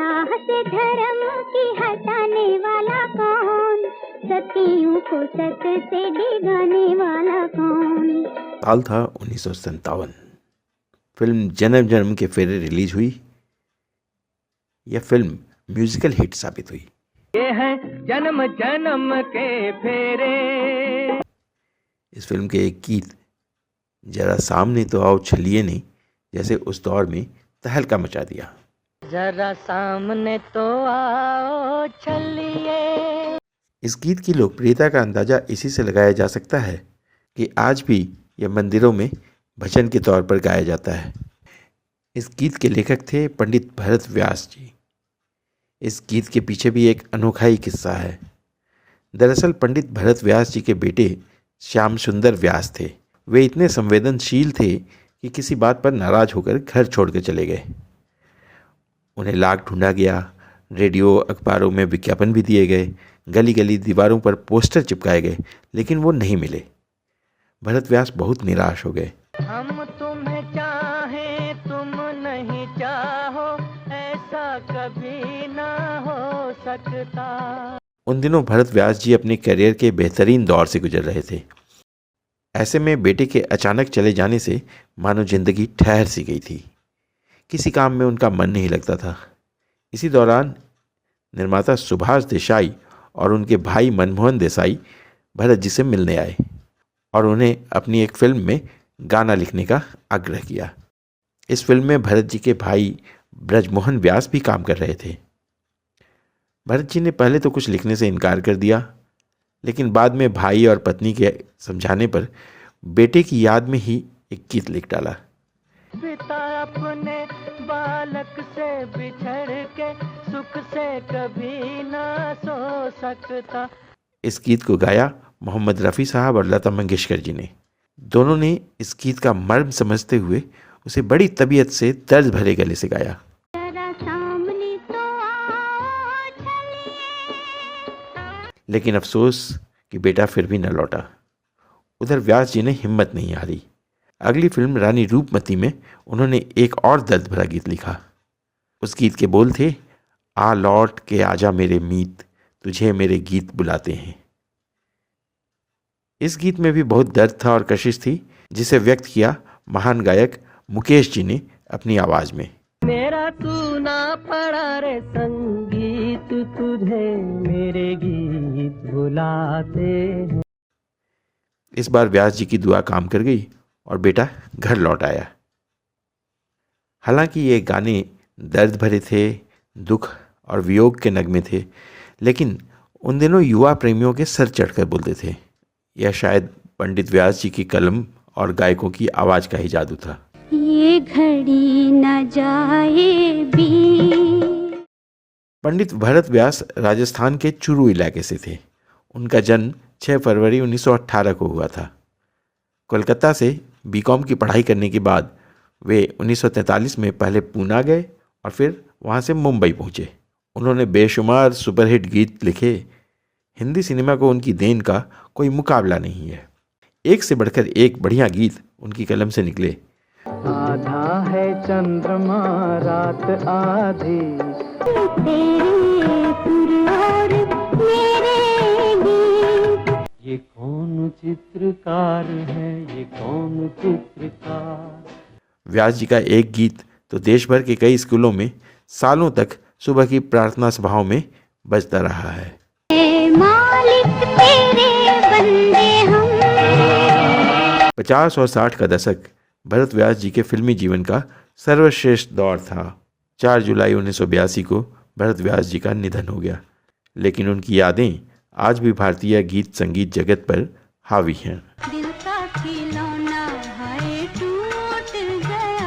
राह से धर्म की हटाने वाला कौन, सतियों को सत से डिगाने वाला कौन। साल था 1957। फिल्म जन्म जन्म के फेरे रिलीज हुई। यह फिल्म म्यूजिकल हिट साबित हुई। ये है जन्म जन्म के फेरे। इस फिल्म के एक गीत जरा सामने तो आओ छलिए ने जैसे उस दौर में तहलका मचा दिया। जरा सामने तो आओ चलिए। इस गीत की लोकप्रियता का अंदाजा इसी से लगाया जा सकता है कि आज भी यह मंदिरों में भजन के तौर पर गाया जाता है। इस गीत के लेखक थे पंडित भरत व्यास जी। इस गीत के पीछे भी एक अनोखा ही किस्सा है। दरअसल पंडित भरत व्यास जी के बेटे श्याम सुंदर व्यास थे। वे इतने संवेदनशील थे कि किसी बात पर नाराज होकर घर छोड़कर चले गए। उन्हें लाख ढूंढा गया, रेडियो अखबारों में विज्ञापन भी दिए गए, गली गली दीवारों पर पोस्टर चिपकाए गए, लेकिन वो नहीं मिले। भरत व्यास बहुत निराश हो गए। हम तुम्हें चाहें तुम नहीं चाहो, ऐसा कभी ना हो सकता। उन दिनों भरत व्यास जी अपने करियर के बेहतरीन दौर से गुजर रहे थे। ऐसे में बेटे के अचानक चले जाने से मानो जिंदगी ठहर सी गई थी। किसी काम में उनका मन नहीं लगता था। इसी दौरान निर्माता सुभाष देसाई और उनके भाई मनमोहन देसाई भरत जी से मिलने आए और उन्हें अपनी एक फिल्म में गाना लिखने का आग्रह किया। इस फिल्म में भरत जी के भाई ब्रजमोहन व्यास भी काम कर रहे थे। भरत जी ने पहले तो कुछ लिखने से इनकार कर दिया, लेकिन बाद में भाई और पत्नी के समझाने पर बेटे की याद में ही एक गीत लिख डाला। पिता अपने बालक से बिछड़ के सुख से कभी ना सो सकता। इस गीत को गाया मोहम्मद रफ़ी साहब और लता मंगेशकर जी ने। दोनों ने इस गीत का मर्म समझते हुए उसे बड़ी तबीयत से दर्द भरे गले से गाया। लेकिन अफसोस कि बेटा फिर भी न लौटा। उधर व्यास जी ने हिम्मत नहीं हारी। अगली फिल्म रानी रूपमती में उन्होंने एक और दर्द भरा गीत लिखा। उस गीत के बोल थे, आ लौट के आजा मेरे मीत, तुझे मेरे गीत बुलाते हैं। इस गीत में भी बहुत दर्द था और कशिश थी, जिसे व्यक्त किया महान गायक मुकेश जी ने अपनी आवाज में। मेरा तू ना पड़ा रे संगीत, तुझे मेरे गीत बुलाते हैं। इस बार व्यास जी की दुआ काम कर गई और बेटा घर लौट आया। हालांकि ये गाने दर्द भरे थे, दुख और वियोग के नगमे थे, लेकिन उन दिनों युवा प्रेमियों के सर चढ़कर बोलते थे। यह शायद पंडित व्यास जी की कलम और गायकों की आवाज़ का ही जादू था। ये घड़ी न जाए भी। पंडित भरत व्यास राजस्थान के चुरू इलाके से थे। उनका जन्म 6 फरवरी 1918 को हुआ था। कोलकाता से बीकॉम की पढ़ाई करने के बाद वे 1943 में पहले पूना गए और फिर वहाँ से मुंबई पहुँचे। उन्होंने बेशुमार सुपरहिट गीत लिखे। हिंदी सिनेमा को उनकी देन का कोई मुकाबला नहीं है। एक से बढ़कर एक बढ़िया गीत उनकी कलम से निकले। आधा है चंद्रमा रात आधी, ये कौन चित्रकार है, ये कौन चित्रकार। व्यास जी का एक गीत तो देश भर के कई स्कूलों में सालों तक सुबह की प्रार्थना सभाओं में बजता रहा है। मालिक तेरे बंदे हम। 50 और 60 का दशक भरत व्यास जी के फिल्मी जीवन का सर्वश्रेष्ठ दौर था। 4 जुलाई 1982 को भरत व्यास जी का निधन हो गया, लेकिन उनकी यादें आज भी भारतीय गीत संगीत जगत पर हावी हैं। दिल का खिलौना है टूट गया।